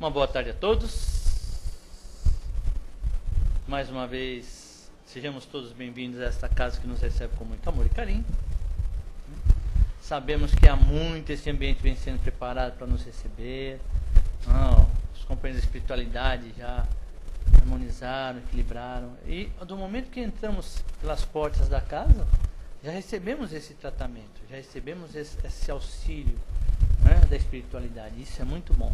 Uma boa tarde a todos. Mais uma vez, sejamos todos bem-vindos a esta casa que nos recebe com muito amor e carinho. Sabemos que há muito esse ambiente vem sendo preparado para nos receber. Os companheiros de espiritualidade já harmonizaram, equilibraram. E do momento que entramos pelas portas da casa, já recebemos esse tratamento, já recebemos esse auxílio, né, da espiritualidade. Isso é muito bom.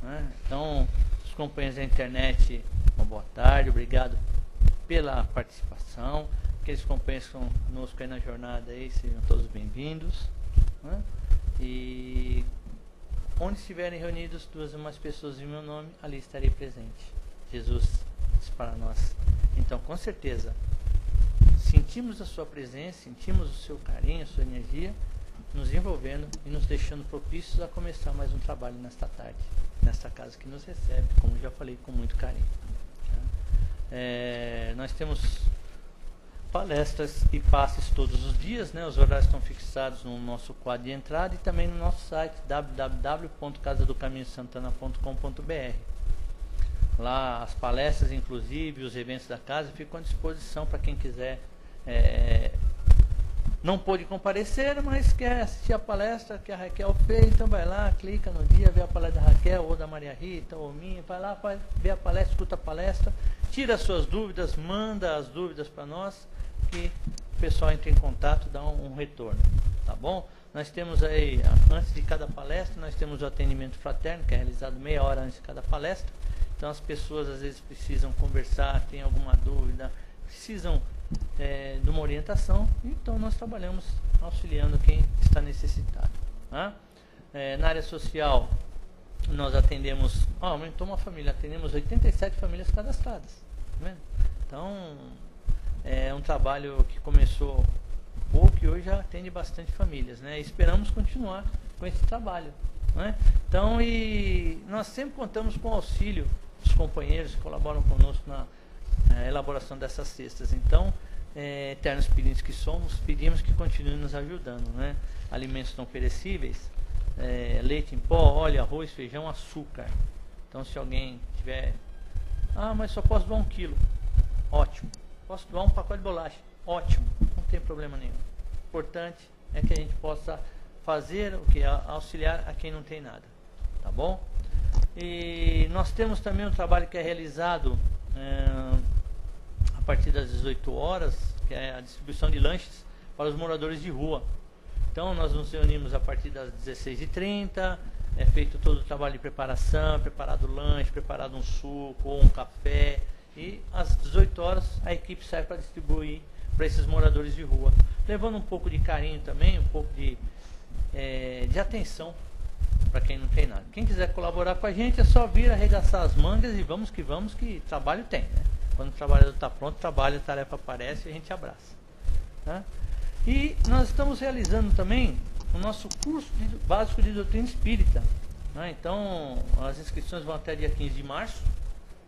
Né? Então, os companheiros da internet, uma boa tarde, obrigado pela participação. Aqueles companheiros que estão conosco aí na jornada, aí, sejam todos bem-vindos. Né? E onde estiverem reunidos duas ou mais pessoas em meu nome, ali estarei presente. Jesus disse para nós. Então, com certeza, sentimos a sua presença, sentimos o seu carinho, a sua energia, nos envolvendo e nos deixando propícios a começar mais um trabalho nesta tarde, nesta casa que nos recebe, como já falei, com muito carinho. Nós temos palestras e passes todos os dias, né? Os horários estão fixados no nosso quadro de entrada e também no nosso site www.casadocaminhosantana.com.br. Lá as palestras, inclusive os eventos da casa, ficam à disposição para quem quiser. Não pôde comparecer, mas quer assistir a palestra que a Raquel fez, então vai lá, clica no dia, vê a palestra da Raquel ou da Maria Rita ou minha, vai lá, vê a palestra, escuta a palestra, tira as suas dúvidas, manda as dúvidas para nós, que o pessoal entre em contato, dá um retorno, tá bom? Nós temos aí, antes de cada palestra, nós temos o atendimento fraterno, que é realizado meia hora antes de cada palestra. Então as pessoas às vezes precisam conversar, tem alguma dúvida, precisam de uma orientação, então nós trabalhamos auxiliando quem está necessitado. Tá? Na área social, nós atendemos, aumentou uma família, atendemos 87 famílias cadastradas. Tá vendo? Então, é um trabalho que começou pouco e hoje já atende bastante famílias, né? E esperamos continuar com esse trabalho. Né? Então, e nós sempre contamos com o auxílio dos companheiros que colaboram conosco na elaboração dessas cestas. Então, eternos pedintes que somos, pedimos que continuem nos ajudando, né? Alimentos não perecíveis, leite em pó, óleo, arroz, feijão, açúcar. Então, se alguém tiver, mas só posso doar 1 quilo, ótimo. Posso doar um pacote de bolacha, ótimo, não tem problema nenhum. O importante é que a gente possa fazer o que? Auxiliar a quem não tem nada, tá bom? E nós temos também um trabalho que é realizado a partir das 18 horas, que é a distribuição de lanches para os moradores de rua. Então nós nos reunimos a partir das 16h30, é feito todo o trabalho de preparação, preparado o lanche, preparado um suco ou um café, e às 18 horas a equipe sai para distribuir para esses moradores de rua, levando um pouco de carinho também, um pouco de atenção para quem não tem nada. Quem quiser colaborar com a gente é só vir arregaçar as mangas e vamos, que trabalho tem, né? Quando o trabalhador está pronto, trabalho, a tarefa aparece e a gente abraça. Tá? E nós estamos realizando também o nosso curso básico de doutrina espírita. Né? Então, as inscrições vão até dia 15 de março.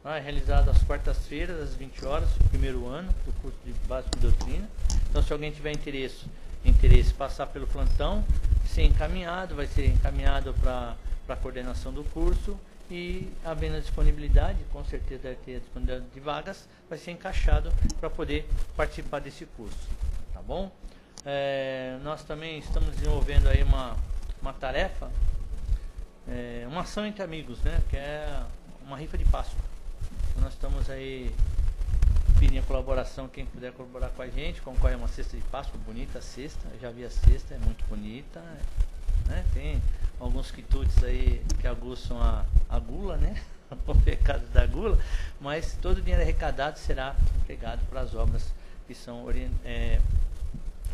É realizado às quartas-feiras, às 20 horas, o primeiro ano do curso de básico de doutrina. Então, se alguém tiver interesse passar pelo plantão, vai ser encaminhado para a coordenação do curso e, havendo a disponibilidade, com certeza deve ter a disponibilidade de vagas, vai ser encaixado para poder participar desse curso, tá bom? Nós também estamos desenvolvendo aí uma tarefa, uma ação entre amigos, né? Que é uma rifa de Páscoa. Então, nós estamos aí pedindo a colaboração, quem puder colaborar com a gente, concorre a uma cesta de Páscoa, bonita a cesta, eu já vi a cesta, é muito bonita, né? Tem alguns quitutes aí que aguçam a gula, né? O pecado da gula, mas todo o dinheiro arrecadado será empregado para as obras que são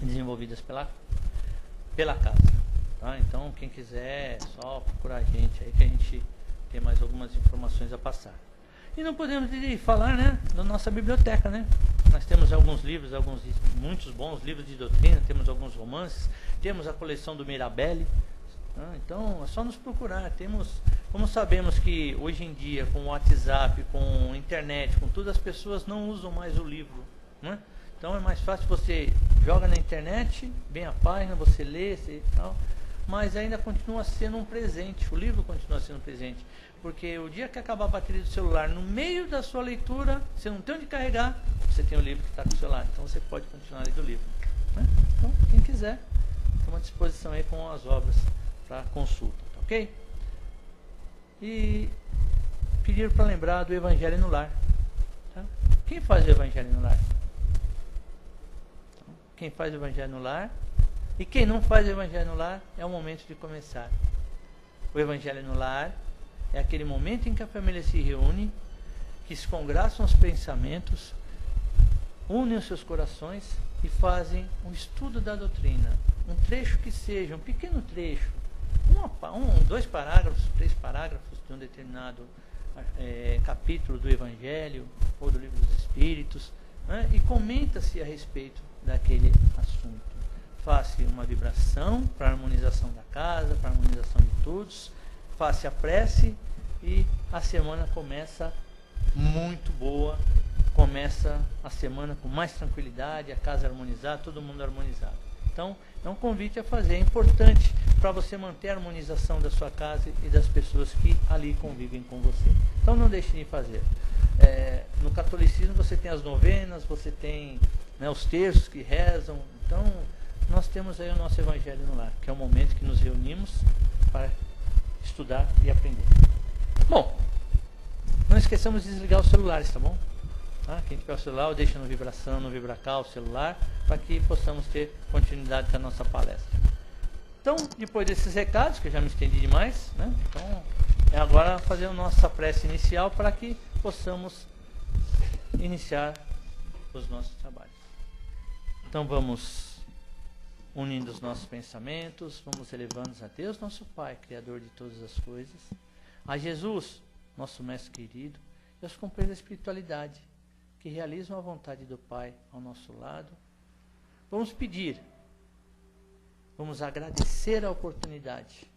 desenvolvidas pela casa. Tá? Então, quem quiser, é só procurar a gente aí que a gente tem mais algumas informações a passar. E não podemos falar, né, da nossa biblioteca, né? Nós temos alguns livros, muitos bons livros de doutrina, temos alguns romances, temos a coleção do Mirabelli. Então é só nos procurar. Como sabemos que hoje em dia, com o WhatsApp, com a internet, com tudo, as pessoas não usam mais o livro, né? Então é mais fácil, você joga na internet, vem a página, você lê, tal. mas ainda continua sendo um presente, o livro continua sendo um presente. Porque o dia que acabar a bateria do celular, no meio da sua leitura, você não tem onde carregar, você tem o livro que está com o celular. Então você pode continuar lendo o livro. Né? Então, quem quiser, tem uma disposição aí com as obras para consulta, tá ok? E pediram para lembrar do Evangelho no Lar. Tá? Quem faz o Evangelho no Lar? Então, quem faz o Evangelho no Lar? E quem não faz o Evangelho no Lar, é o momento de começar. O Evangelho no Lar é aquele momento em que a família se reúne, que se congraçam os pensamentos, unem os seus corações e fazem um estudo da doutrina. Um trecho que seja, um pequeno trecho, 2 parágrafos, 3 parágrafos de um determinado capítulo do Evangelho ou do Livro dos Espíritos, né? E comenta-se a respeito daquele assunto. Faça uma vibração para a harmonização da casa, para a harmonização de todos, faça a prece e a semana começa muito boa, começa a semana com mais tranquilidade, a casa harmonizada, todo mundo harmonizado. Então, é um convite a fazer, é importante para você manter a harmonização da sua casa e das pessoas que ali convivem com você. Então, não deixe de fazer. No catolicismo você tem as novenas, você tem, né, os terços que rezam. Então, nós temos aí o nosso Evangelho no Lar, que é o momento que nos reunimos para estudar e aprender. Bom, não esqueçamos de desligar os celulares, tá bom? Tá? Quem tiver o celular, deixa no vibração, no vibracal, o celular, para que possamos ter continuidade com a nossa palestra. Então, depois desses recados, que eu já me estendi demais, né? Então, é agora fazer a nossa prece inicial para que possamos iniciar os nossos trabalhos. Então, vamos unindo os nossos pensamentos, vamos elevando a Deus, nosso Pai, Criador de todas as coisas, a Jesus, nosso Mestre querido, e aos companheiros da espiritualidade, que realizam a vontade do Pai ao nosso lado. Vamos pedir, vamos agradecer a oportunidade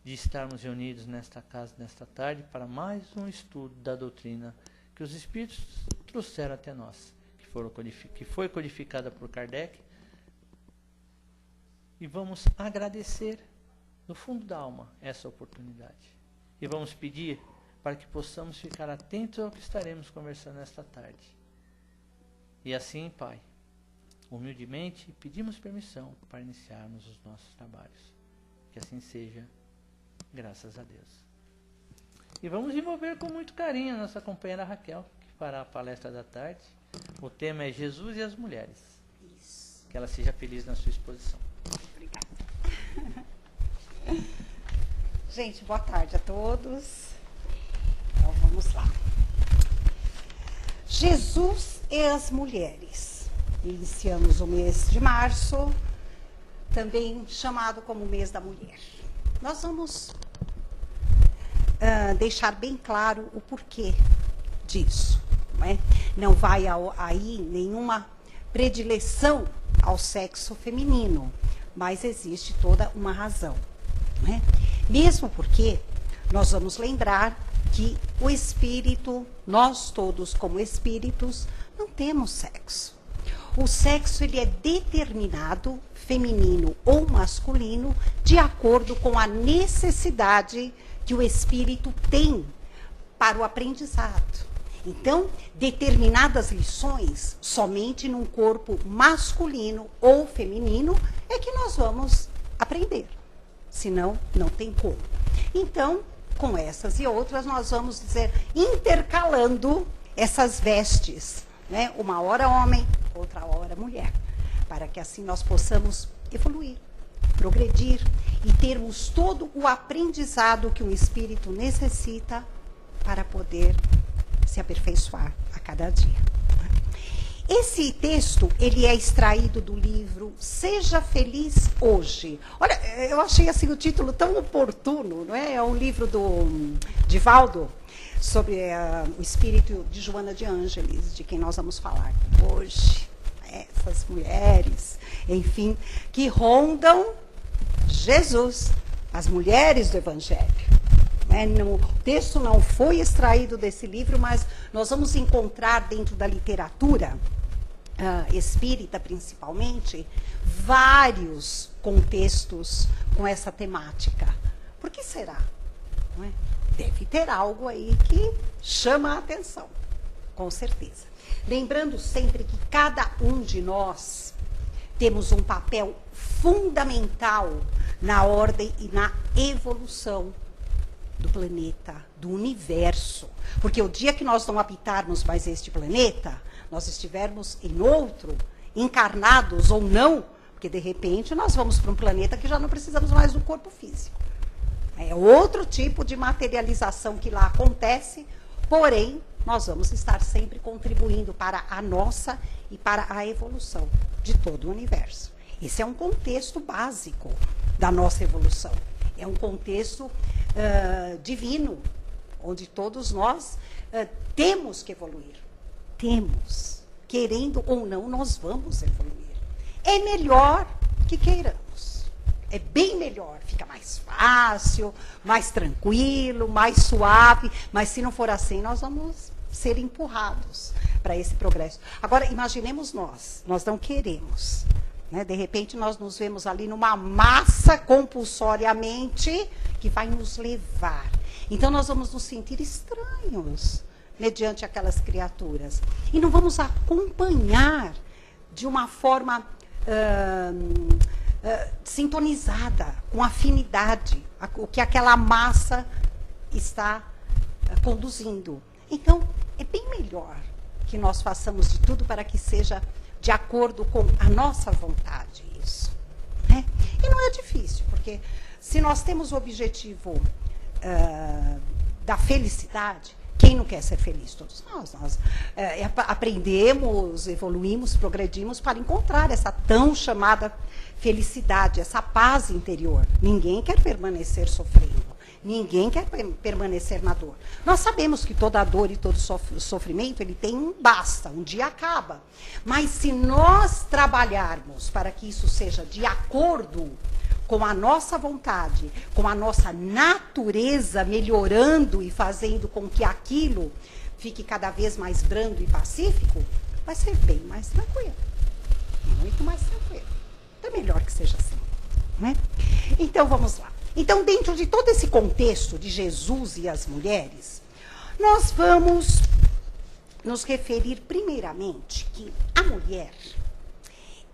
de estarmos reunidos nesta casa, nesta tarde, para mais um estudo da doutrina que os Espíritos trouxeram até nós, que foi codificada por Kardec. E vamos agradecer no fundo da alma essa oportunidade. E vamos pedir para que possamos ficar atentos ao que estaremos conversando esta tarde. E assim, Pai, humildemente pedimos permissão para iniciarmos os nossos trabalhos. Que assim seja, graças a Deus. E vamos envolver com muito carinho a nossa companheira Raquel, que fará a palestra da tarde. O tema é Jesus e as Mulheres. Isso. Que ela seja feliz na sua exposição. Obrigada. Gente, boa tarde a todos. Então vamos lá. Jesus e as mulheres. Iniciamos o mês de março, também chamado como mês da mulher. Nós vamos deixar bem claro o porquê disso. Não é? Não vai aí nenhuma predileção ao sexo feminino, mas existe toda uma razão. Não é? Mesmo porque nós vamos lembrar que o espírito, nós todos como espíritos, não temos sexo. O sexo ele é determinado, feminino ou masculino, de acordo com a necessidade que o espírito tem para o aprendizado. Então, determinadas lições, somente num corpo masculino ou feminino, é que nós vamos aprender. Senão, não tem como. Então, com essas e outras, nós vamos dizer, intercalando essas vestes. Né? Uma hora homem, outra hora mulher. Para que assim nós possamos evoluir, progredir e termos todo o aprendizado que o espírito necessita para poder se aperfeiçoar a cada dia. Esse texto, ele é extraído do livro Seja Feliz Hoje. Olha, eu achei assim o título tão oportuno, não é? É um livro do Divaldo, sobre o espírito de Joana de Ângeles, de quem nós vamos falar hoje. Essas mulheres, enfim, que rondam Jesus, as mulheres do Evangelho. O texto não foi extraído desse livro, mas nós vamos encontrar dentro da literatura espírita principalmente, vários contextos com essa temática. Por que será? Não é? Deve ter algo aí que chama a atenção, com certeza. Lembrando sempre que cada um de nós temos um papel fundamental na ordem e na evolução do planeta, do universo. Porque o dia que nós não habitarmos mais este planeta, nós estivermos em outro, encarnados ou não, porque de repente nós vamos para um planeta que já não precisamos mais do corpo físico. É outro tipo de materialização que lá acontece, porém, nós vamos estar sempre contribuindo para a nossa e para a evolução de todo o universo. Esse é um contexto básico da nossa evolução. É um contexto divino, onde todos nós temos que evoluir. Temos. Querendo ou não, nós vamos evoluir. É melhor que queiramos. É bem melhor. Fica mais fácil, mais tranquilo, mais suave. Mas se não for assim, nós vamos ser empurrados para esse progresso. Agora, imaginemos nós não queremos. Né? De repente, nós nos vemos ali numa massa compulsoriamente que vai nos levar. Então, nós vamos nos sentir estranhos mediante aquelas criaturas. E não vamos acompanhar de uma forma sintonizada, com afinidade, o que aquela massa está conduzindo. Então, é bem melhor que nós façamos de tudo para que seja de acordo com a nossa vontade isso. Né? E não é difícil, porque se nós temos o objetivo da felicidade, quem não quer ser feliz? Todos nós. Nós aprendemos, evoluímos, progredimos para encontrar essa tão chamada felicidade, essa paz interior. Ninguém quer permanecer sofrendo. Ninguém quer permanecer na dor. Nós sabemos que toda dor e todo sofrimento, ele tem um basta, um dia acaba. Mas se nós trabalharmos para que isso seja de acordo com a nossa vontade, com a nossa natureza melhorando e fazendo com que aquilo fique cada vez mais brando e pacífico, vai ser bem mais tranquilo. Muito mais tranquilo. É melhor que seja assim. Né? Então, vamos lá. Então, dentro de todo esse contexto de Jesus e as mulheres, nós vamos nos referir primeiramente que a mulher,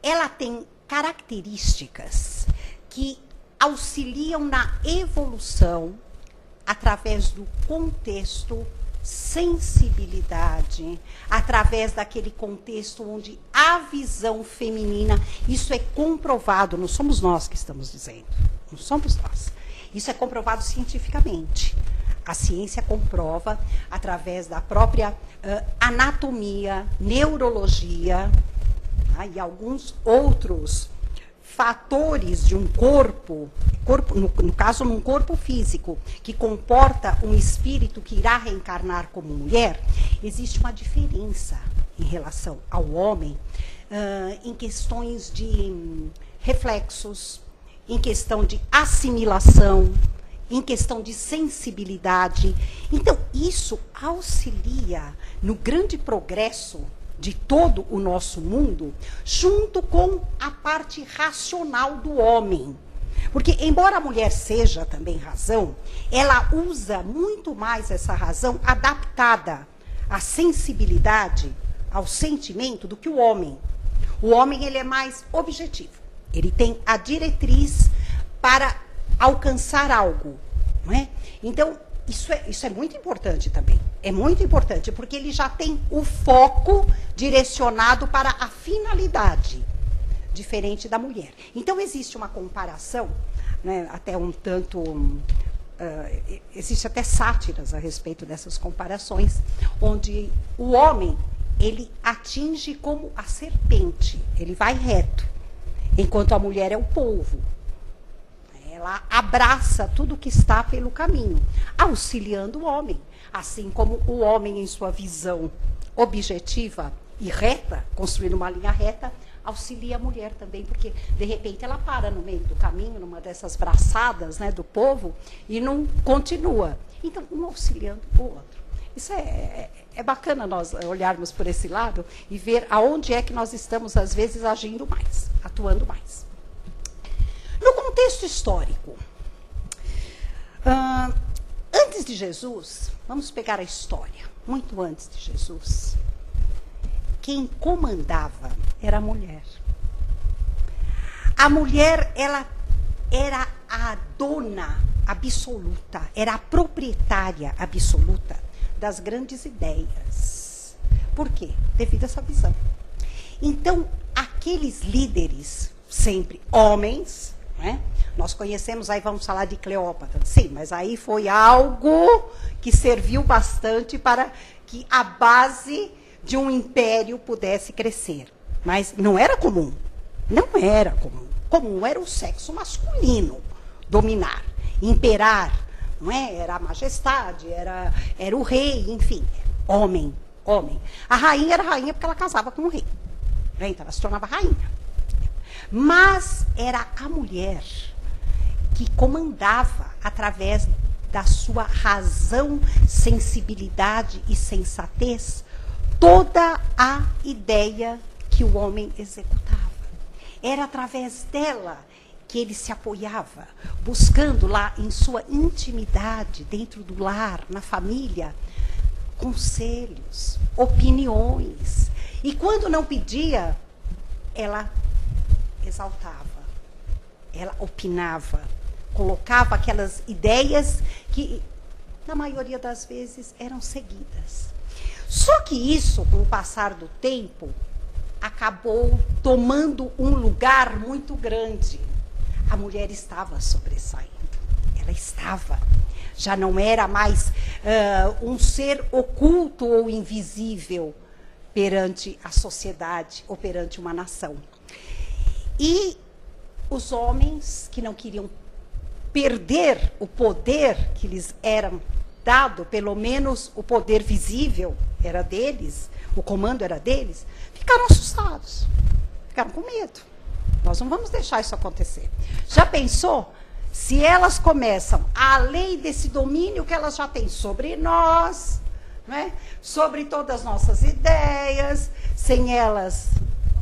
ela tem características que auxiliam na evolução através do contexto, sensibilidade, através daquele contexto onde a visão feminina, isso é comprovado, não somos nós que estamos dizendo, não somos nós. Isso é comprovado cientificamente. A ciência comprova através da própria anatomia, neurologia, e alguns outros fatores de um corpo no caso, num corpo físico, que comporta um espírito que irá reencarnar como mulher, existe uma diferença em relação ao homem em questões de reflexos, em questão de assimilação, em questão de sensibilidade. Então, isso auxilia no grande progresso de todo o nosso mundo, junto com a parte racional do homem. Porque, embora a mulher seja também razão, ela usa muito mais essa razão adaptada à sensibilidade, ao sentimento, do que o homem. O homem, ele é mais objetivo. Ele tem a diretriz para alcançar algo. Não é? Então, isso é muito importante também. É muito importante, porque ele já tem o foco direcionado para a finalidade, diferente da mulher. Então, existe uma comparação, né, até um tanto... existe até sátiras a respeito dessas comparações, onde o homem, ele atinge como a serpente, ele vai reto, enquanto a mulher é o polvo. Ela abraça tudo que está pelo caminho, auxiliando o homem. Assim como o homem, em sua visão objetiva e reta, construindo uma linha reta, auxilia a mulher também, porque, de repente, ela para no meio do caminho, numa dessas braçadas, né, do povo, e não continua. Então, um auxiliando o outro. Isso é bacana nós olharmos por esse lado e ver aonde é que nós estamos, às vezes, agindo mais, atuando mais. No contexto histórico, antes de Jesus, vamos pegar a história, muito antes de Jesus, quem comandava era a mulher. A mulher, ela era a dona absoluta, era a proprietária absoluta das grandes ideias. Por quê? Devido a essa visão. Então, aqueles líderes, sempre homens, né? Nós conhecemos, aí vamos falar de Cleópatra, sim, mas aí foi algo que serviu bastante para que a base de um império pudesse crescer. Mas não era comum. Não era comum. Comum era o sexo masculino dominar, imperar, não é? Era a majestade, era o rei, enfim, homem. A rainha era rainha porque ela casava com o rei. Então ela se tornava rainha. Mas era a mulher que comandava através da sua razão, sensibilidade e sensatez toda a ideia que o homem executava. Era através dela que ele se apoiava, buscando lá em sua intimidade, dentro do lar, na família, conselhos, opiniões. E quando não pedia, ela exaltava, ela opinava, colocava aquelas ideias que, na maioria das vezes, eram seguidas. Só que isso, com o passar do tempo, acabou tomando um lugar muito grande. A mulher estava sobressaindo. Ela estava. Já não era mais um ser oculto ou invisível perante a sociedade ou perante uma nação. E os homens que não queriam perder o poder que lhes era dado, pelo menos o poder visível era deles, o comando era deles, ficaram assustados, ficaram com medo. Nós não vamos deixar isso acontecer. Já pensou? Se elas começam, além desse domínio que elas já têm sobre nós, né? Sobre todas as nossas ideias, sem elas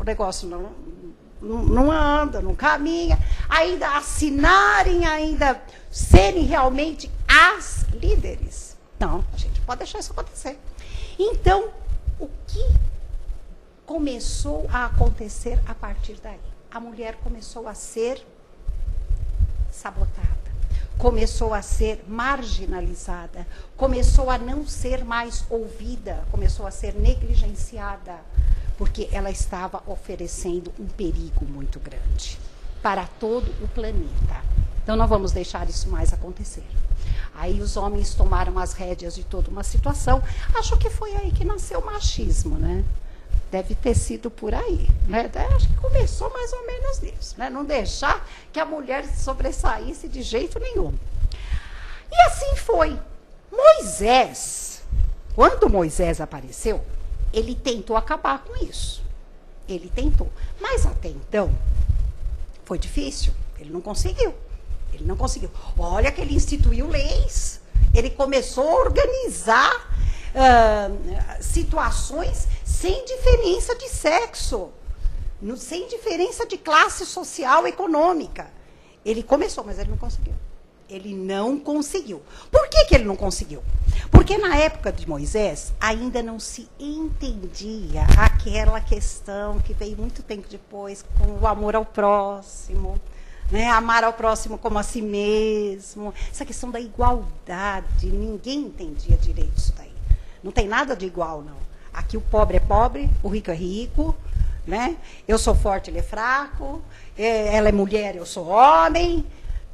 o negócio não anda, não caminha, ainda assinarem, ainda serem realmente as líderes. Não, a gente pode deixar isso acontecer. Então, o que começou a acontecer a partir daí? A mulher começou a ser sabotada, começou a ser marginalizada, começou a não ser mais ouvida, começou a ser negligenciada, porque ela estava oferecendo um perigo muito grande para todo o planeta. Então, não vamos deixar isso mais acontecer. Aí os homens tomaram as rédeas de toda uma situação. Acho que foi aí que nasceu o machismo, né? Deve ter sido por aí, né? Acho que começou mais ou menos nisso, né? Não deixar que a mulher sobressaísse de jeito nenhum. E assim foi. Moisés, quando Moisés apareceu, ele tentou acabar com isso. Ele tentou. Mas até então, foi difícil. Ele não conseguiu. Ele não conseguiu. Olha que ele instituiu leis. Ele começou a organizar situações sem diferença de sexo, sem diferença de classe social, econômica. Ele começou, mas ele não conseguiu. Ele não conseguiu. Por que ele não conseguiu? Porque na época de Moisés, ainda não se entendia aquela questão que veio muito tempo depois, com o amor ao próximo, né? Amar ao próximo como a si mesmo. Essa questão da igualdade, ninguém entendia direito isso daí. Não tem nada de igual, não. Aqui o pobre é pobre, o rico é rico, né? Eu sou forte, ele é fraco, ela é mulher, eu sou homem,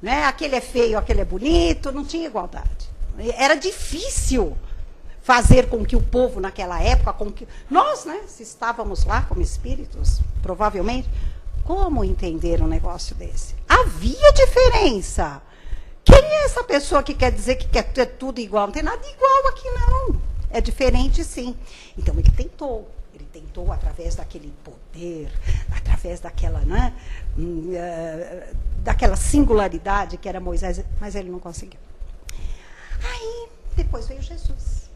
né? Aquele é feio, aquele é bonito, não tinha igualdade. Era difícil fazer com que o povo naquela época, com que nós, né, se estávamos lá como espíritos, provavelmente, como entender um negócio desse? Havia diferença. Quem é essa pessoa que quer dizer que quer ter tudo igual? Não tem nada igual aqui, não. É diferente, sim. Então, ele tentou através daquele poder, através daquela, né, daquela singularidade que era Moisés, mas ele não conseguiu. Aí, depois veio Jesus.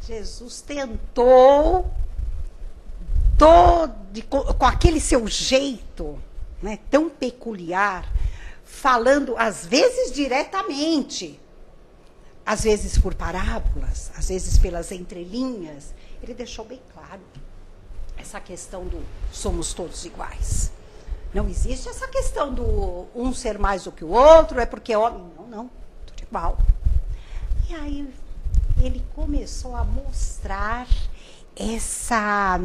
Jesus tentou, com aquele seu jeito, né, tão peculiar, falando às vezes diretamente, às vezes por parábolas, às vezes pelas entrelinhas, ele deixou bem claro essa questão do somos todos iguais. Não existe essa questão do um ser mais do que o outro, é porque é homem. Não, tudo igual. E aí ele começou a mostrar essa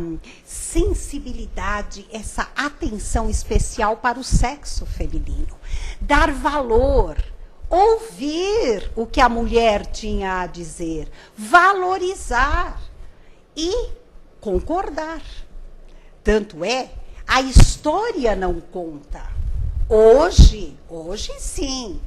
sensibilidade, essa atenção especial para o sexo feminino. Dar valor, ouvir o que a mulher tinha a dizer, valorizar e concordar. Tanto é, a história não conta. Hoje sim,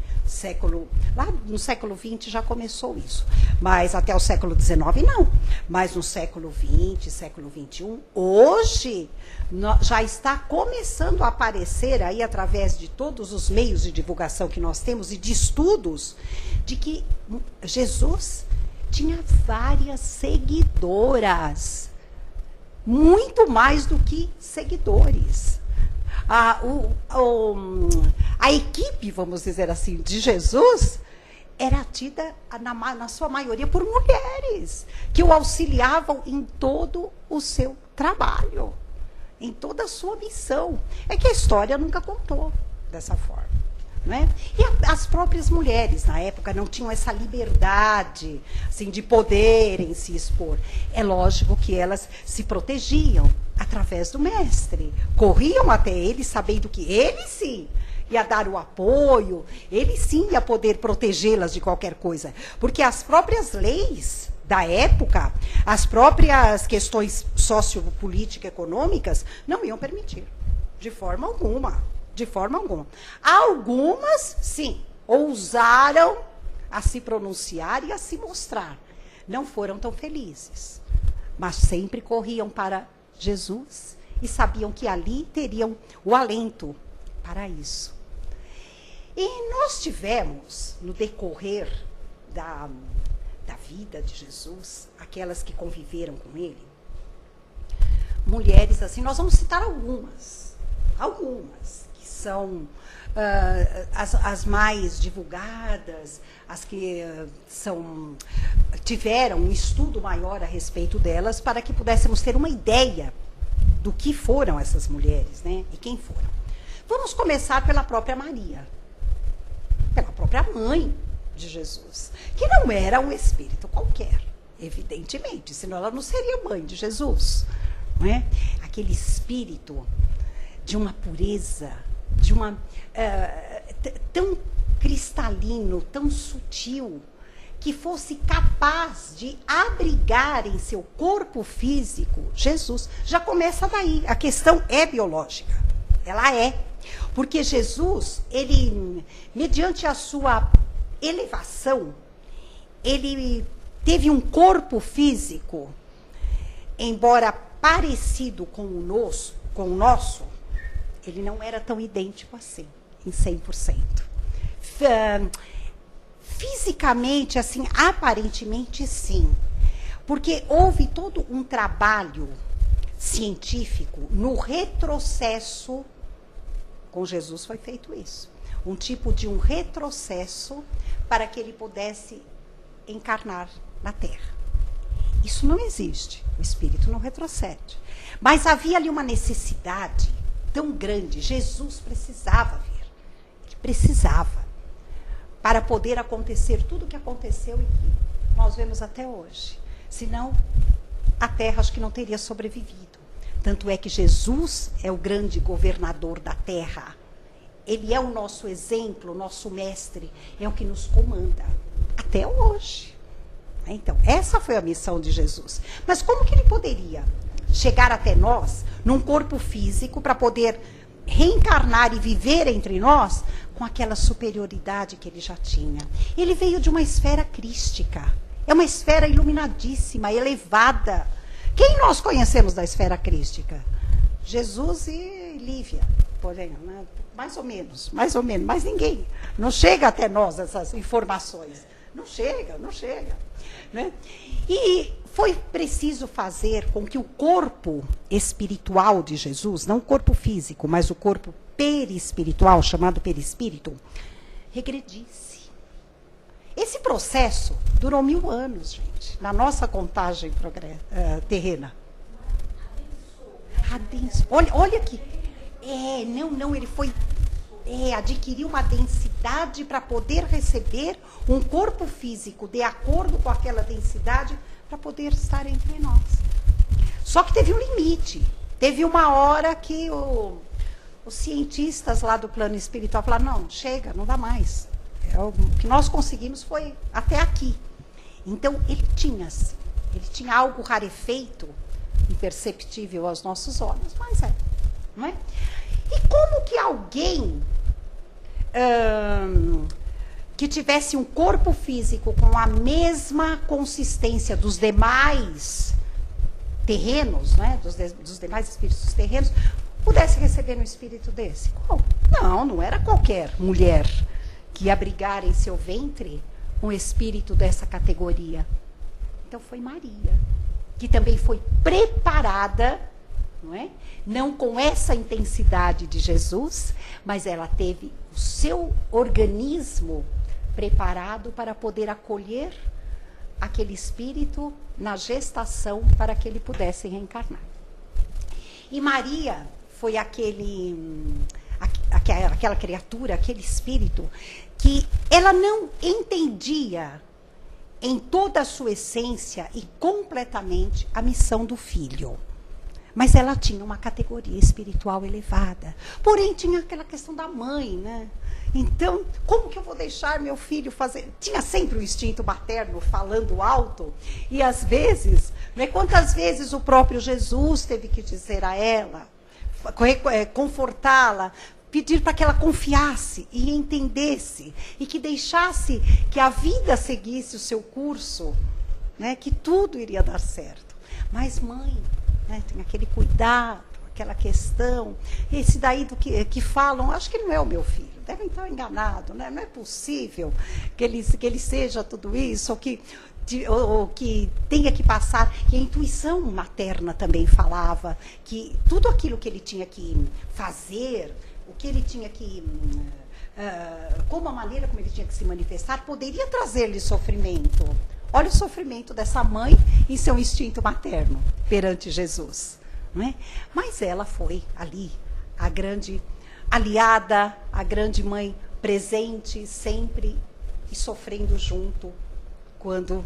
lá no século XX já começou isso, mas até o século XIX não. Mas no século XX, século XXI, hoje já está começando a aparecer aí, através de todos os meios de divulgação que nós temos e de estudos, de que Jesus tinha várias seguidoras. Muito mais do que seguidores. A equipe, vamos dizer assim, de Jesus era tida, na sua maioria, por mulheres, que o auxiliavam em todo o seu trabalho, em toda a sua missão. É que a história nunca contou dessa forma. Não é? E as próprias mulheres, na época, não tinham essa liberdade assim, de poderem se expor. É lógico que elas se protegiam através do mestre. Corriam até ele, sabendo que ele sim ia dar o apoio, ele sim ia poder protegê-las de qualquer coisa. Porque as próprias leis da época, as próprias questões sociopolíticas, econômicas, não iam permitir, de forma alguma. De forma alguma. Algumas, sim, ousaram a se pronunciar e a se mostrar. Não foram tão felizes, mas sempre corriam para Jesus e sabiam que ali teriam o alento para isso. E nós tivemos, no decorrer da vida de Jesus, aquelas que conviveram com ele, mulheres assim, nós vamos citar algumas, que são as mais divulgadas, as que tiveram um estudo maior a respeito delas, para que pudéssemos ter uma ideia do que foram essas mulheres, né? E quem foram. Vamos começar pela própria Maria, pela própria mãe de Jesus, que não era um espírito qualquer, evidentemente, senão ela não seria mãe de Jesus, não é? Aquele espírito de uma pureza, de uma tão cristalino, tão sutil, que fosse capaz de abrigar em seu corpo físico Jesus. Já começa daí. A questão é biológica. Ela é. Porque Jesus, ele, mediante a sua elevação, ele teve um corpo físico, embora parecido com o nosso, ele não era tão idêntico assim, em 100%. Fisicamente, assim, aparentemente, sim. Porque houve todo um trabalho científico no retrocesso. Com Jesus foi feito isso. Um tipo de um retrocesso para que ele pudesse encarnar na Terra. Isso não existe. O espírito não retrocede. Mas havia ali uma necessidade tão grande. Jesus precisava vir. Ele precisava. Para poder acontecer tudo o que aconteceu e que nós vemos até hoje. Senão, a Terra acho que não teria sobrevivido. Tanto é que Jesus é o grande governador da Terra. Ele é o nosso exemplo, o nosso mestre, é o que nos comanda. Até hoje. Então, essa foi a missão de Jesus. Mas como que ele poderia chegar até nós, num corpo físico, para poder reencarnar e viver entre nós com aquela superioridade que ele já tinha? Ele veio de uma esfera crística. É uma esfera iluminadíssima, elevada. Quem nós conhecemos da esfera crística? Jesus e Lívia, porém, né? mais ou menos, mas ninguém. Não chega até nós essas informações. Não chega. Né? E foi preciso fazer com que o corpo espiritual de Jesus, não o corpo físico, mas o corpo perispiritual, chamado perispírito, regredisse. Esse processo durou 1000 anos, gente, na nossa contagem terrena. Olha aqui. Ele foi... adquiriu uma densidade para poder receber um corpo físico de acordo com aquela densidade para poder estar entre nós. Só que teve um limite. Teve uma hora que os cientistas lá do plano espiritual falaram, não, chega, não dá mais. O que nós conseguimos foi até aqui. Então, ele tinha algo rarefeito, imperceptível aos nossos olhos, mas não é? E como que alguém que tivesse um corpo físico com a mesma consistência dos demais terrenos, né, dos demais espíritos terrenos, pudesse receber um espírito desse? Não era qualquer mulher que ia abrigar em seu ventre um espírito dessa categoria. Então foi Maria, que também foi preparada, não é? Não com essa intensidade de Jesus, mas ela teve o seu organismo preparado para poder acolher aquele espírito na gestação para que ele pudesse reencarnar. E Maria foi aquela criatura, aquele espírito, que ela não entendia em toda a sua essência e completamente a missão do filho. Mas ela tinha uma categoria espiritual elevada. Porém, tinha aquela questão da mãe, né? Então, como que eu vou deixar meu filho fazer? Tinha sempre o instinto materno falando alto. E às vezes, né, quantas vezes o próprio Jesus teve que dizer a ela, confortá-la, pedir para que ela confiasse e entendesse. E que deixasse que a vida seguisse o seu curso, né, que tudo iria dar certo. Mas mãe... tem aquele cuidado, aquela questão. Esse daí do que falam, acho que não é o meu filho, devem estar enganados, né? Não é possível que ele seja tudo isso, ou que tenha que passar. E a intuição materna também falava que tudo aquilo que ele tinha que fazer, o que ele tinha que... como a maneira como ele tinha que se manifestar, poderia trazer-lhe sofrimento. Olha o sofrimento dessa mãe e seu instinto materno perante Jesus. Não é? Mas ela foi ali, a grande aliada, a grande mãe presente sempre e sofrendo junto quando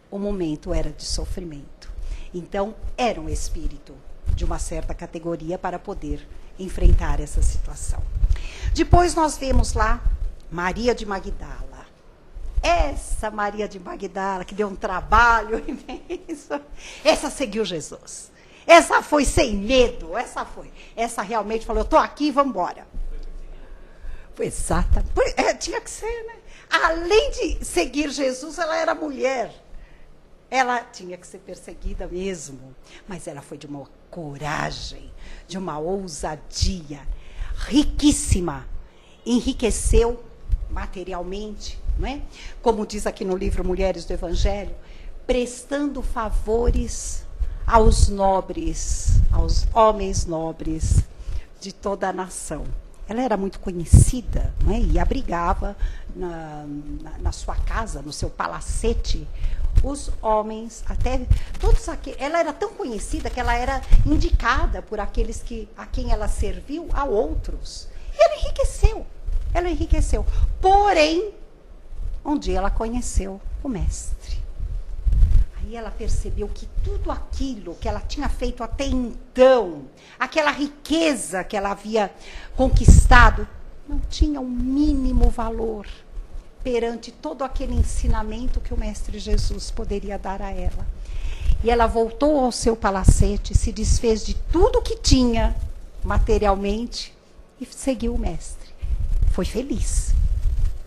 o momento era de sofrimento. Então, era um espírito de uma certa categoria para poder enfrentar essa situação. Depois nós vemos lá Maria de Magdala. Essa Maria de Magdala, que deu um trabalho imenso, essa seguiu Jesus. Essa foi sem medo, essa realmente falou, eu estou aqui, vamos embora. Foi exata. Tinha que ser, né? Além de seguir Jesus, ela era mulher. Ela tinha que ser perseguida mesmo. Mas ela foi de uma coragem, de uma ousadia riquíssima. Enriqueceu materialmente, não é? Como diz aqui no livro Mulheres do Evangelho, prestando favores aos nobres, aos homens nobres de toda a nação. Ela era muito conhecida, não é? E abrigava na sua casa, no seu palacete, os homens, até todos aqueles. Ela era tão conhecida que ela era indicada por aqueles a quem ela serviu a outros. E ela enriqueceu. Ela enriqueceu. Porém, um dia ela conheceu o mestre. Aí ela percebeu que tudo aquilo que ela tinha feito até então, aquela riqueza que ela havia conquistado, não tinha o mínimo valor perante todo aquele ensinamento que o mestre Jesus poderia dar a ela. E ela voltou ao seu palacete, se desfez de tudo que tinha materialmente e seguiu o mestre. Foi feliz.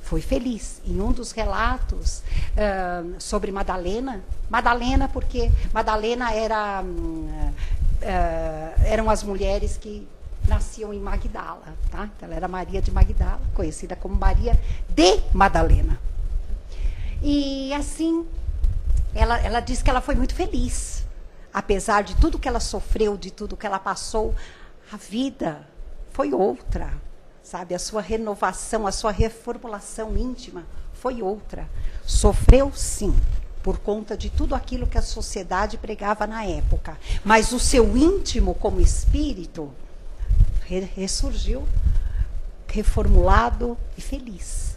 Foi feliz. Em um dos relatos sobre Madalena, porque Madalena eram as mulheres que nasciam em Magdala, tá? Ela era Maria de Magdala, conhecida como Maria de Madalena. E assim, ela diz que ela foi muito feliz. Apesar de tudo que ela sofreu, de tudo que ela passou, a vida foi outra, sabe? A sua renovação, a sua reformulação íntima foi outra. Sofreu, sim, por conta de tudo aquilo que a sociedade pregava na época. Mas o seu íntimo, como espírito, ressurgiu, reformulado e feliz.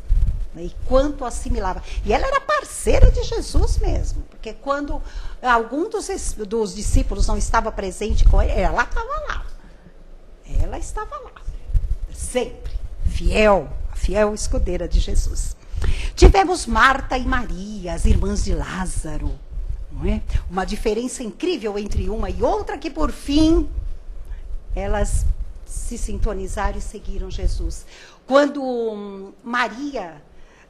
E quanto assimilava. E ela era parceira de Jesus mesmo, porque quando algum dos discípulos não estava presente com ele, ela estava lá. Ela estava lá, sempre, fiel, a fiel escudeira de Jesus. Tivemos Marta e Maria, as irmãs de Lázaro, não é? Uma diferença incrível entre uma e outra, que por fim, elas se sintonizaram e seguiram Jesus. Quando Maria,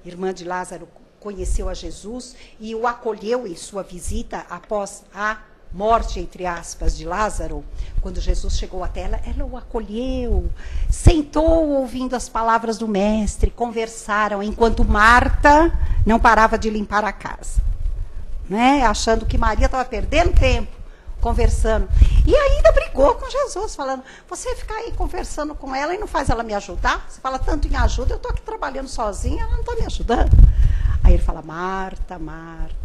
irmã de Lázaro, conheceu a Jesus e o acolheu em sua visita após a morte, entre aspas, de Lázaro, quando Jesus chegou até ela, ela o acolheu, sentou ouvindo as palavras do mestre, conversaram, enquanto Marta não parava de limpar a casa, né? Achando que Maria estava perdendo tempo, conversando. E ainda brigou com Jesus, falando, você fica aí conversando com ela e não faz ela me ajudar? Você fala tanto em ajuda, eu estou aqui trabalhando sozinha, ela não está me ajudando. Aí ele fala, Marta, Marta,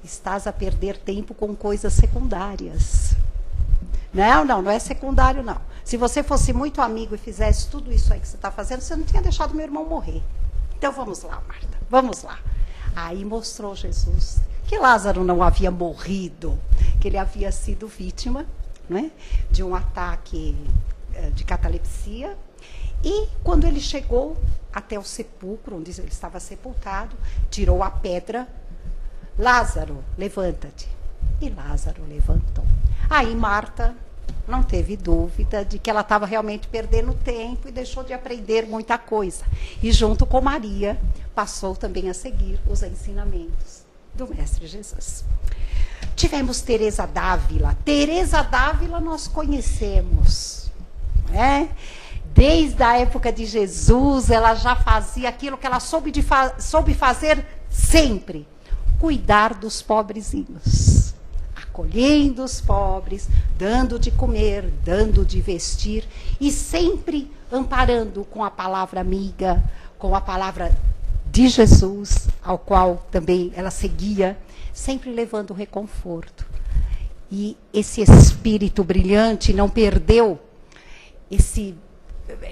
estás a perder tempo com coisas secundárias. Não é secundário, não. Se você fosse muito amigo e fizesse tudo isso aí que você está fazendo, você não tinha deixado meu irmão morrer. Então vamos lá, Marta, vamos lá. Aí mostrou Jesus que Lázaro não havia morrido, que ele havia sido vítima, né, de um ataque de catalepsia. E quando ele chegou até o sepulcro, onde ele estava sepultado, tirou a pedra. Lázaro, levanta-te. E Lázaro levantou. Aí Marta não teve dúvida de que ela estava realmente perdendo tempo e deixou de aprender muita coisa. E junto com Maria, passou também a seguir os ensinamentos do Mestre Jesus. Tivemos Teresa d'Ávila. Teresa d'Ávila nós conhecemos, né? Desde a época de Jesus, ela já fazia aquilo que ela soube fazer sempre. Cuidar dos pobrezinhos, acolhendo os pobres, dando de comer, dando de vestir e sempre amparando com a palavra amiga, com a palavra de Jesus, ao qual também ela seguia, sempre levando reconforto. E esse espírito brilhante não perdeu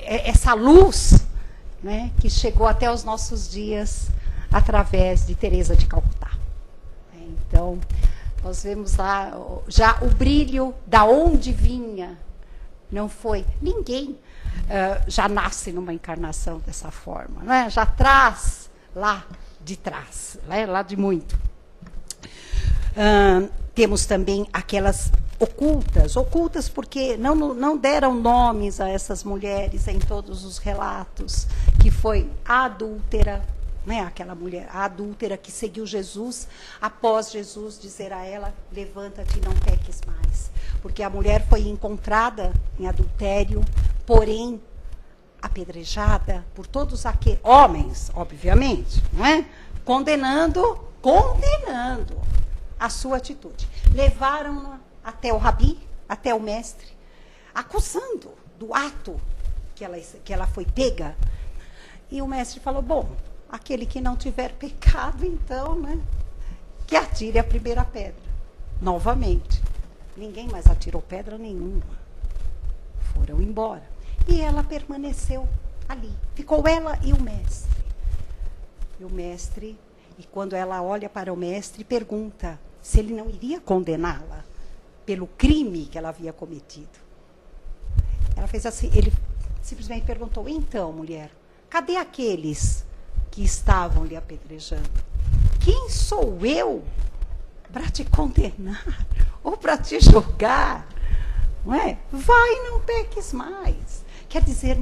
essa luz, né, que chegou até os nossos dias através de Teresa de Calcutá. Então, nós vemos lá já o brilho da onde vinha. Não foi. Ninguém já nasce numa encarnação dessa forma, não é? Já traz lá de trás, né? Lá de muito. Temos também aquelas ocultas porque não deram nomes a essas mulheres em todos os relatos, que foi a adúltera, né, aquela mulher, a adúltera que seguiu Jesus, após Jesus dizer a ela, levanta-te e não peques mais. Porque a mulher foi encontrada em adultério, porém apedrejada por todos aqueles homens, obviamente, não é? Condenando a sua atitude. Levaram-na até o rabi, até o mestre, acusando do ato que ela foi pega. E o mestre falou, bom, aquele que não tiver pecado, então, né, que atire a primeira pedra. Novamente. Ninguém mais atirou pedra nenhuma. Foram embora. E ela permaneceu ali. Ficou ela e o mestre. E o mestre, e quando ela olha para o mestre, pergunta se ele não iria condená-la pelo crime que ela havia cometido. Ela fez assim, ele simplesmente perguntou, então, mulher, cadê aqueles que estavam lhe apedrejando? Quem sou eu para te condenar ou para te julgar? Não é? Vai, não peques mais. Quer dizer,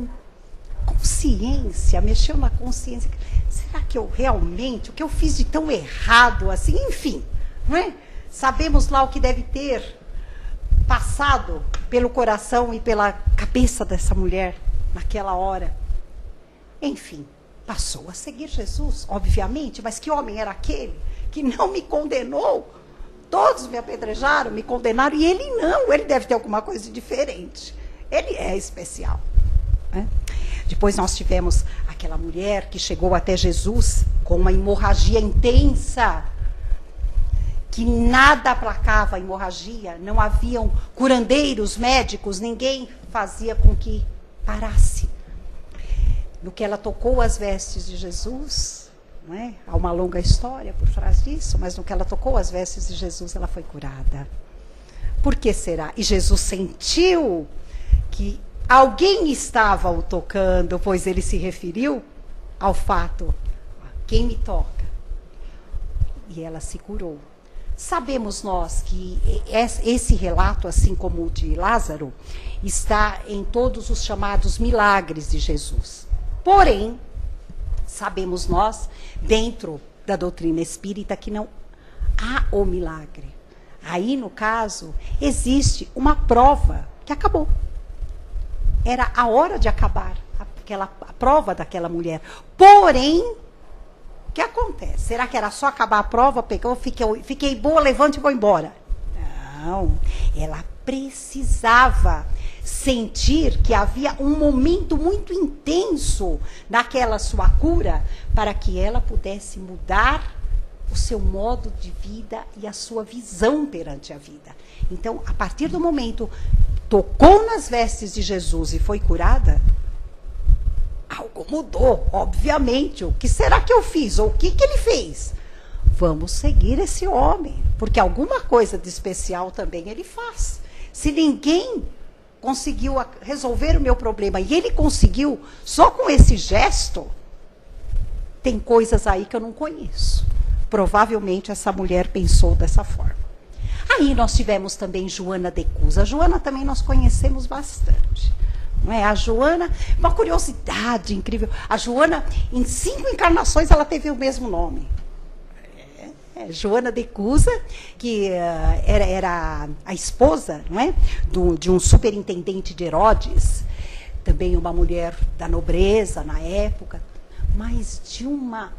consciência, mexeu na consciência. Será que eu realmente, o que eu fiz de tão errado assim? Enfim, não é? Sabemos lá o que deve ter passado pelo coração e pela cabeça dessa mulher naquela hora. Enfim, passou a seguir Jesus, obviamente, mas que homem era aquele que não me condenou. Todos me apedrejaram, me condenaram, e ele não, ele deve ter alguma coisa diferente. Ele é especial. Né? Depois nós tivemos aquela mulher que chegou até Jesus com uma hemorragia intensa, que nada aplacava a hemorragia, não haviam curandeiros, médicos, ninguém fazia com que parasse. No que ela tocou as vestes de Jesus, não é? Há uma longa história por trás disso, mas no que ela tocou as vestes de Jesus, ela foi curada. Por que será? E Jesus sentiu que alguém estava o tocando, pois ele se referiu ao fato, quem me toca? E ela se curou. Sabemos nós que esse relato, assim como o de Lázaro, está em todos os chamados milagres de Jesus. Porém, sabemos nós, dentro da doutrina espírita, que não há o milagre. Aí, no caso, existe uma prova que acabou. Era a hora de acabar a prova daquela mulher. Porém, o que acontece? Será que era só acabar a prova, pegou, fiquei boa, levante e vou embora? Não, ela precisava sentir que havia um momento muito intenso naquela sua cura para que ela pudesse mudar o seu modo de vida e a sua visão perante a vida. Então, a partir do momento tocou nas vestes de Jesus e foi curada, algo mudou, obviamente. O que será que eu fiz? Ou o que ele fez? Vamos seguir esse homem, porque alguma coisa de especial também ele faz. Se ninguém conseguiu resolver o meu problema e ele conseguiu só com esse gesto, tem coisas aí que eu não conheço. Provavelmente essa mulher pensou dessa forma. Aí nós tivemos também Joana de Cusa. A Joana também nós conhecemos bastante. Não é? A Joana, uma curiosidade incrível. A Joana, em 5 encarnações, ela teve o mesmo nome. Joana de Cusa, que era a esposa, não é? De um superintendente de Herodes, também uma mulher da nobreza na época, mas de uma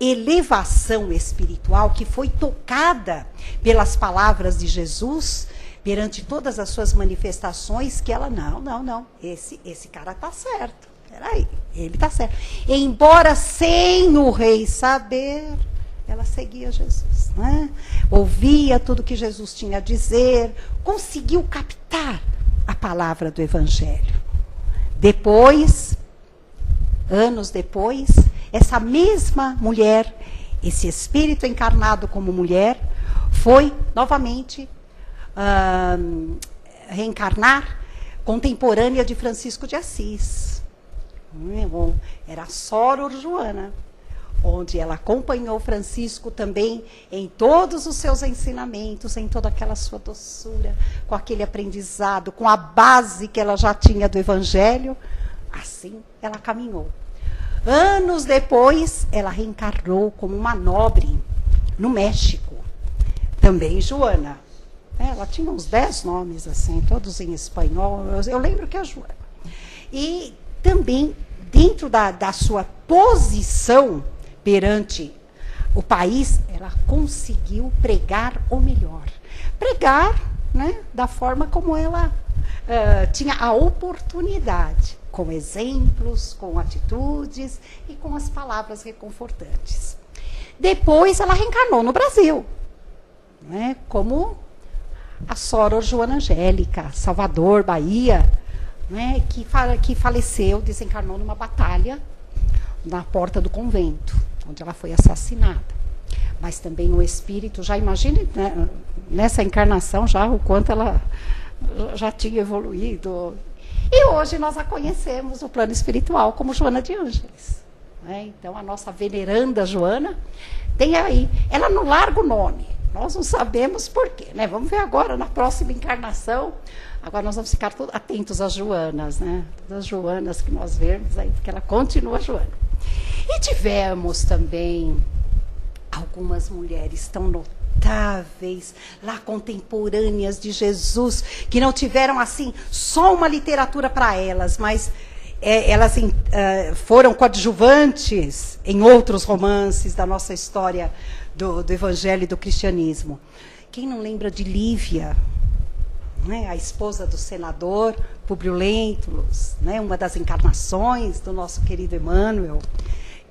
elevação espiritual que foi tocada pelas palavras de Jesus, perante todas as suas manifestações, que ela, não, esse cara está certo, peraí, ele está certo. Embora sem o rei saber, ela seguia Jesus, né? Ouvia tudo que Jesus tinha a dizer, conseguiu captar a palavra do Evangelho. Depois, anos depois, essa mesma mulher, esse espírito encarnado como mulher, foi novamente reencarnar contemporânea de Francisco de Assis. Era a Soror Joana, onde ela acompanhou Francisco também em todos os seus ensinamentos, em toda aquela sua doçura, com aquele aprendizado, com a base que ela já tinha do Evangelho. Assim ela caminhou. Anos depois, ela reencarnou como uma nobre no México. Também Joana. Ela tinha uns 10 nomes, assim, todos em espanhol. Eu lembro que é Joana. E também, dentro da sua posição perante o país, ela conseguiu pregar o melhor. Pregar, né, da forma como ela tinha a oportunidade, com exemplos, com atitudes e com as palavras reconfortantes. Depois ela reencarnou no Brasil, né, como a Soror Joana Angélica, Salvador, Bahia, né, que faleceu, desencarnou numa batalha na porta do convento, onde ela foi assassinada. Mas também o espírito, já imagine, né, nessa encarnação já o quanto ela já tinha evoluído. E hoje nós a conhecemos no plano espiritual como Joana de Ângeles. Né? Então a nossa veneranda Joana tem aí, ela não larga o nome, nós não sabemos por quê. Né? Vamos ver agora na próxima encarnação. Agora nós vamos ficar atentos às Joanas, né? Todas as Joanas que nós vemos aí, porque ela continua Joana. E tivemos também algumas mulheres tão notáveis, lá contemporâneas de Jesus, que não tiveram assim só uma literatura para elas, mas elas foram coadjuvantes em outros romances da nossa história do Evangelho e do cristianismo. Quem não lembra de Lívia, né, a esposa do senador Públio Lentulus, né, uma das encarnações do nosso querido Emmanuel?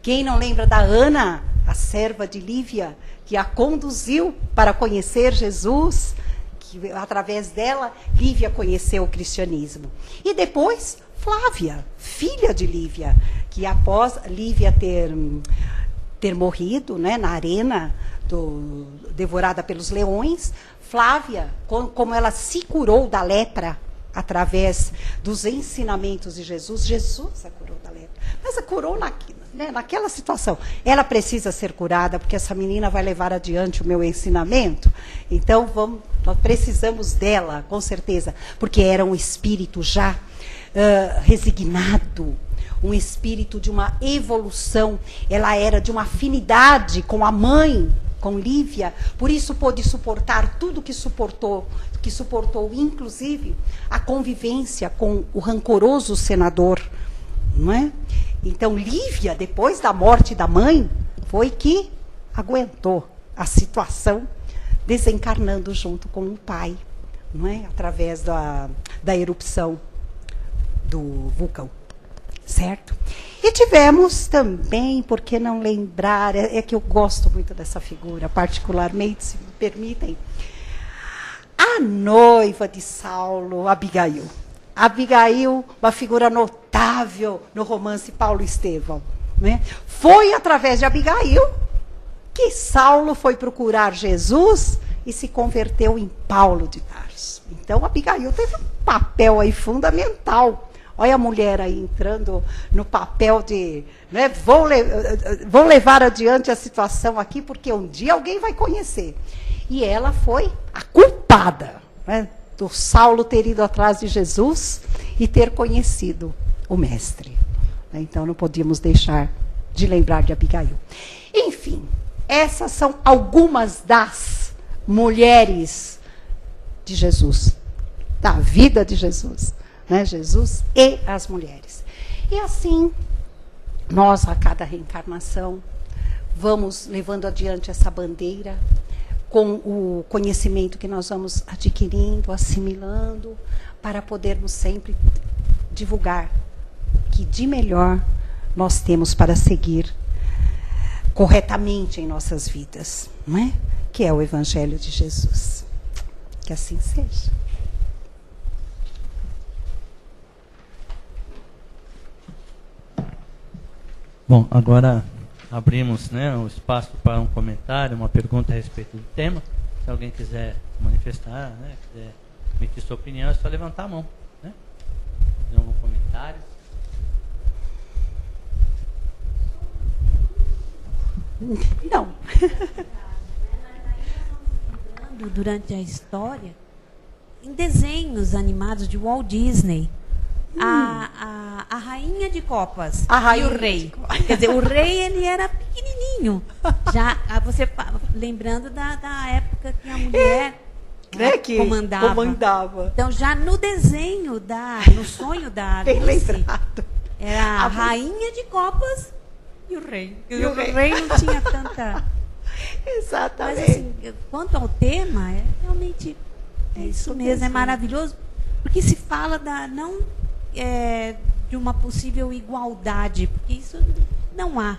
Quem não lembra da Ana, a serva de Lívia, que a conduziu para conhecer Jesus, que através dela Lívia conheceu o cristianismo. E depois Flávia, filha de Lívia, que após Lívia ter morrido, né, na arena, devorada pelos leões, Flávia, como ela se curou da lepra através dos ensinamentos de Jesus, Jesus a curou da lepra, mas a curou naquela situação. Ela precisa ser curada, porque essa menina vai levar adiante o meu ensinamento. Então, nós precisamos dela, com certeza, porque era um espírito já resignado, um espírito de uma evolução. Ela era de uma afinidade com a mãe, com Lívia, por isso pôde suportar tudo que suportou, inclusive a convivência com o rancoroso senador, não é? Então, Lívia, depois da morte da mãe, foi que aguentou a situação, desencarnando junto com o pai, não é? Através da erupção do vulcão, certo? E tivemos também, por que não lembrar, é que eu gosto muito dessa figura, particularmente, se me permitem, a noiva de Saulo, Abigail. Abigail, uma figura notável no romance Paulo Estevão, né? Foi através de Abigail que Saulo foi procurar Jesus e se converteu em Paulo de Tarso. Então, Abigail teve um papel aí fundamental. Olha a mulher aí entrando no papel de, né, vou levar adiante a situação aqui, porque um dia alguém vai conhecer. E ela foi a culpada, né, do Saulo ter ido atrás de Jesus e ter conhecido o Mestre. Então, não podíamos deixar de lembrar de Abigail. Enfim, essas são algumas das mulheres de Jesus, da vida de Jesus. Né, Jesus e as mulheres. E assim, nós, a cada reencarnação, vamos levando adiante essa bandeira com o conhecimento que nós vamos adquirindo, assimilando, para podermos sempre divulgar o que de melhor nós temos para seguir corretamente em nossas vidas, não é? Que é o Evangelho de Jesus. Que assim seja. Bom, agora abrimos, né, o espaço para um comentário, uma pergunta a respeito do tema. Se alguém quiser manifestar, né, quiser emitir sua opinião, é só levantar a mão. Né? Tem algum comentário? Não. Durante a história, em desenhos animados de Walt Disney, a rainha de copas e o rei. Quer dizer, o rei, ele era pequenininho. Já você lembrando da época que a mulher que comandava. Então, já no desenho, no sonho da Alice, era a rainha de copas e o rei. O rei não tinha tanta... Exatamente. Mas, assim, quanto ao tema, realmente é isso mesmo, é maravilhoso, porque se fala de uma possível igualdade, porque isso não há.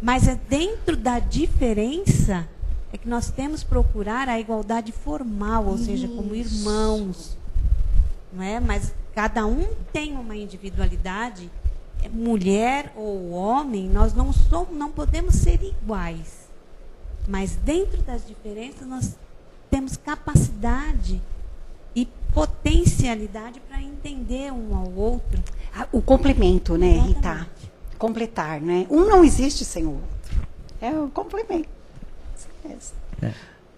Mas é dentro da diferença é que nós temos que procurar a igualdade formal, ou seja, como irmãos. Não é? Mas cada um tem uma individualidade. Mulher ou homem, nós não podemos ser iguais. Mas dentro das diferenças nós temos capacidade e potencialidade para entender um ao outro. O complemento, né, Exatamente. Rita? Completar, né? Um não existe sem o outro. É o complemento.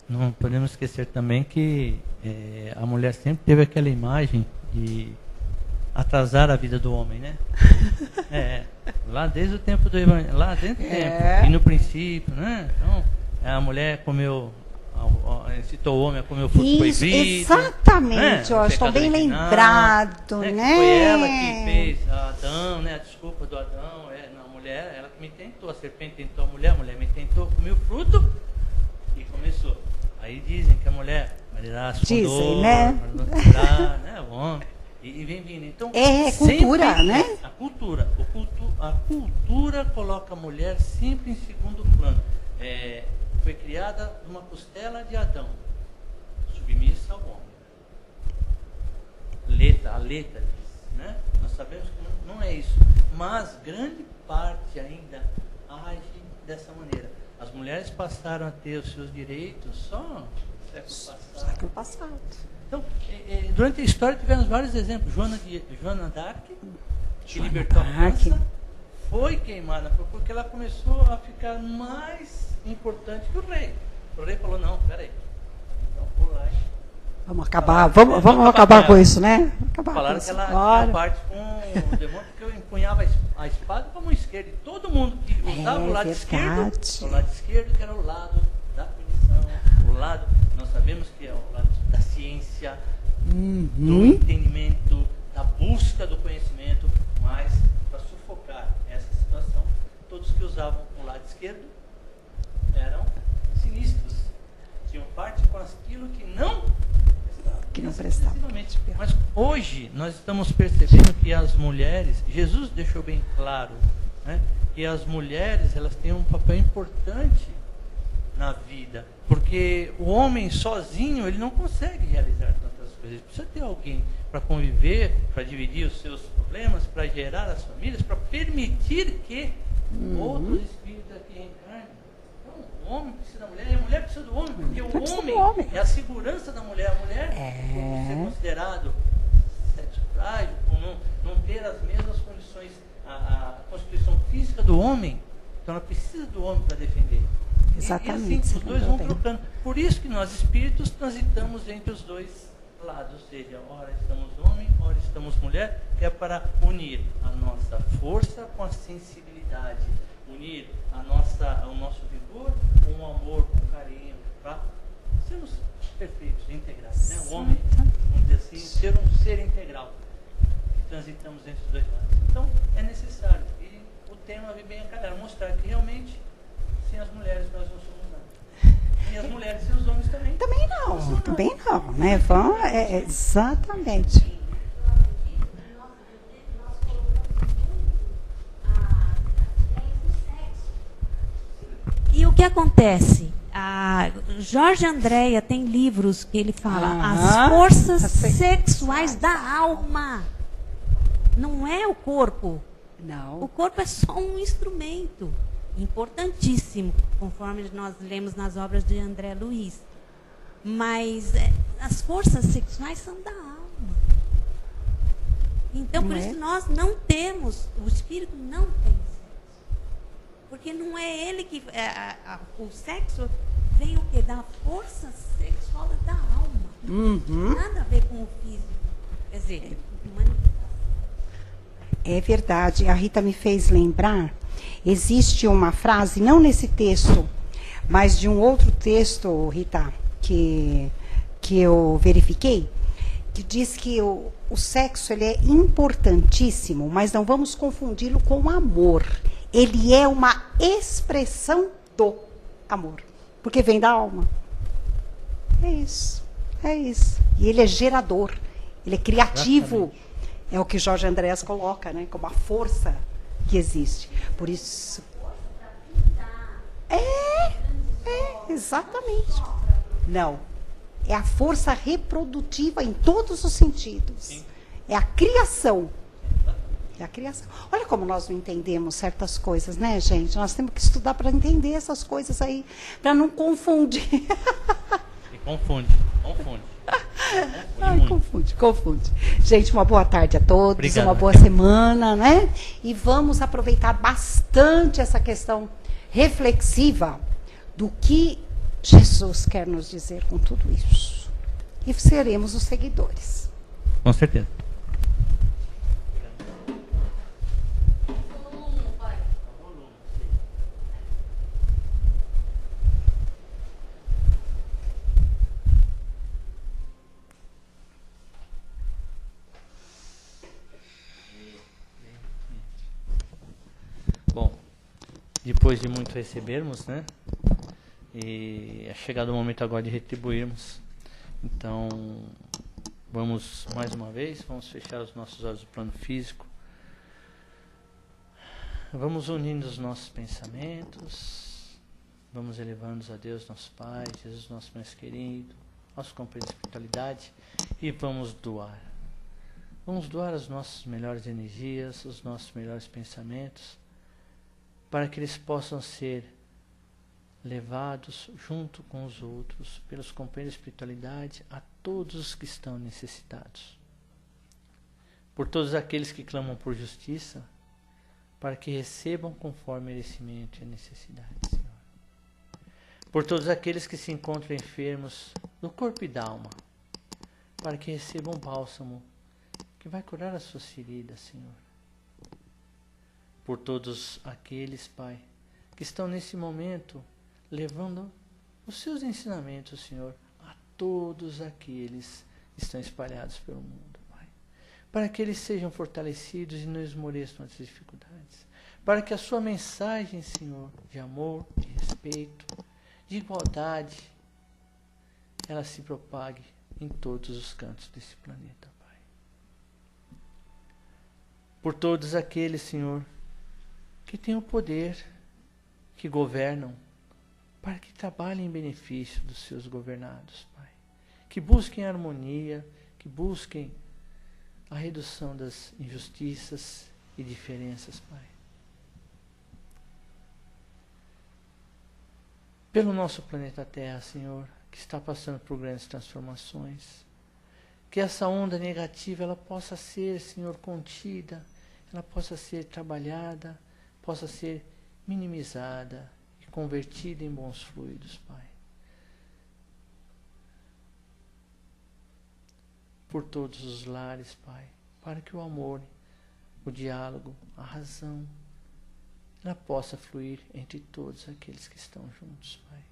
Não podemos esquecer também que a mulher sempre teve aquela imagem de atrasar a vida do homem, né? Lá desde o tempo do Evangelho, lá dentro do tempo, e no princípio, né? Então, a mulher comeu, incitou o homem a comer o fruto Isso, proibido. exatamente, ó, O estou pecado bem original, lembrado, que né? foi ela que fez Adão, né? A desculpa do Adão, não, a mulher, ela que me tentou, a serpente tentou a mulher me tentou, comi o fruto e começou. Aí dizem que a mulher Dizem, né? Né? O homem. E vem vindo. Então, É cultura, né? A cultura coloca a mulher sempre em segundo plano. Foi criada numa costela de Adão, submissa ao homem. A letra diz, né? Nós sabemos que não é isso. Mas grande parte ainda age dessa maneira. As mulheres passaram a ter os seus direitos só no século passado. Então, durante a história tivemos vários exemplos. Joana d'Arc, que libertou a França, foi queimada porque ela começou a ficar mais importante que o rei. O rei falou, não, peraí. Então, por lá. Vamos acabar com isso, né? Falaram que ela tinha parte com o demônio, porque eu empunhava a espada com a mão esquerda. E todo mundo que usava o lado esquerdo, que era o lado da punição, o lado, nós sabemos que é o lado da ciência, do entendimento, da busca do conhecimento, mas para sufocar essa situação, todos que usavam o lado esquerdo eram sinistros. Tinham parte com aquilo que não prestava. Mas hoje nós estamos percebendo que as mulheres, Jesus deixou bem claro, né, que as mulheres elas têm um papel importante na vida, porque o homem sozinho ele não consegue realizar tantas coisas. Ele precisa ter alguém para conviver, para dividir os seus problemas, para gerar as famílias, para permitir que outros espíritos aqui reencarnem. O homem precisa da mulher e a mulher precisa do homem, porque o homem é a segurança da mulher. A mulher, por ser considerado sexo frágil, por não ter as mesmas condições, a constituição física do homem, então ela precisa do homem para defender. Exatamente. E assim, os dois vão trocando. Por isso que nós espíritos transitamos entre os dois lados, ou seja, ora estamos homem, ora estamos mulher, que é para unir a nossa força com a sensibilidade, unir o nosso vigor com o amor, com o carinho, para sermos perfeitos, integrais. Né? O homem, vamos dizer assim, ser um ser integral. E transitamos entre os dois lados. Então, é necessário. E o tema vem bem a calhar, mostrar que realmente, sem as mulheres, nós não somos nada. E as mulheres sem os homens também. Também não, né? Exatamente. E o que acontece? A Jorge Andréia tem livros que ele fala as forças sexuais da alma. Não é o corpo. Não. O corpo é só um instrumento importantíssimo, conforme nós lemos nas obras de André Luiz. Mas as forças sexuais são da alma. Então, por isso nós não temos, o espírito não tem. Porque não é ele que... o sexo vem o quê? Da força sexual da alma. Nada a ver com o físico. Quer dizer, é verdade. A Rita me fez lembrar, existe uma frase, não nesse texto, mas de um outro texto, Rita, que eu verifiquei, que diz que o sexo ele é importantíssimo, mas não vamos confundi-lo com o amor. Ele é uma expressão do amor, porque vem da alma. É isso. E ele é gerador, ele é criativo. Exatamente. É o que Jorge Andréas coloca, né? Como a força que existe. Por isso... exatamente. Não. É a força reprodutiva em todos os sentidos. Sim. É a criação. Olha como nós não entendemos certas coisas, né, gente? Nós temos que estudar para entender essas coisas aí, para não confundir. E confunde. Ai, confunde. Gente, uma boa tarde a todos, Obrigado. Uma boa semana, né? E vamos aproveitar bastante essa questão reflexiva do que Jesus quer nos dizer com tudo isso. E seremos os seguidores. Com certeza. depois de muito recebermos, né? E é chegado o momento agora de retribuirmos. Então, vamos mais uma vez, vamos fechar os nossos olhos do plano físico. Vamos unindo os nossos pensamentos, vamos elevando a Deus, nosso Pai, Jesus, nosso mais querido, nosso companheiro de espiritualidade, e vamos doar. Vamos doar as nossas melhores energias, os nossos melhores pensamentos, para que eles possam ser levados junto com os outros, pelos companheiros de espiritualidade, a todos os que estão necessitados. Por todos aqueles que clamam por justiça, para que recebam conforme merecimento e a necessidade, Senhor. Por todos aqueles que se encontram enfermos do corpo e da alma, para que recebam um bálsamo que vai curar as suas feridas, Senhor. Por todos aqueles, Pai, que estão nesse momento levando os seus ensinamentos, Senhor, a todos aqueles que estão espalhados pelo mundo, Pai. Para que eles sejam fortalecidos e não esmoreçam as dificuldades. Para que a sua mensagem, Senhor, de amor, de respeito, de igualdade, ela se propague em todos os cantos desse planeta, Pai. Por todos aqueles, Senhor, que têm o poder, que governam, para que trabalhem em benefício dos seus governados, Pai. Que busquem a harmonia, que busquem a redução das injustiças e diferenças, Pai. Pelo nosso planeta Terra, Senhor, que está passando por grandes transformações, que essa onda negativa ela possa ser, Senhor, contida, ela possa ser trabalhada, possa ser minimizada e convertida em bons fluidos, Pai. Por todos os lares, Pai, para que o amor, o diálogo, a razão, ela possa fluir entre todos aqueles que estão juntos, Pai.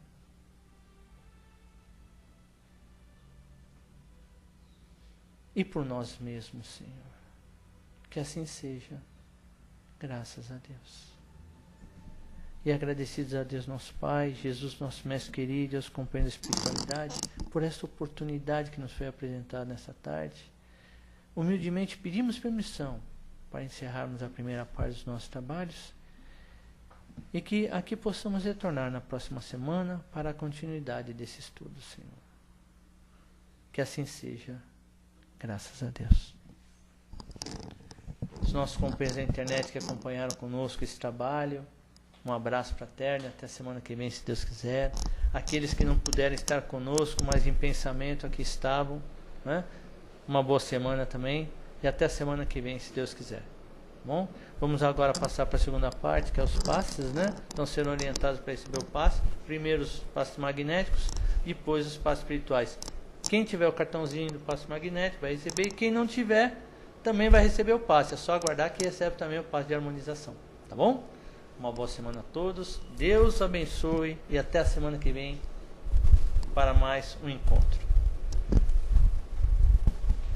E por nós mesmos, Senhor, que assim seja, graças a Deus. E agradecidos a Deus nosso Pai, Jesus nosso Mestre querido, e aos companheiros da espiritualidade, por esta oportunidade que nos foi apresentada nessa tarde, humildemente pedimos permissão para encerrarmos a primeira parte dos nossos trabalhos, e que aqui possamos retornar na próxima semana para a continuidade desse estudo, Senhor. Que assim seja, graças a Deus. Os nossos companheiros da internet que acompanharam conosco esse trabalho, um abraço fraterno, até a semana que vem, se Deus quiser. Aqueles que não puderam estar conosco, mas em pensamento aqui estavam, né? Uma boa semana também, e até a semana que vem, se Deus quiser. Bom, vamos agora passar para a segunda parte, que é os passes, né? Estão sendo orientados para receber o passe. Primeiro os passes magnéticos, depois os passes espirituais. Quem tiver o cartãozinho do passe magnético vai receber, e quem não tiver também vai receber o passe. É só aguardar que recebe também o passe de harmonização. Tá bom? Uma boa semana a todos. Deus abençoe e até a semana que vem para mais um encontro.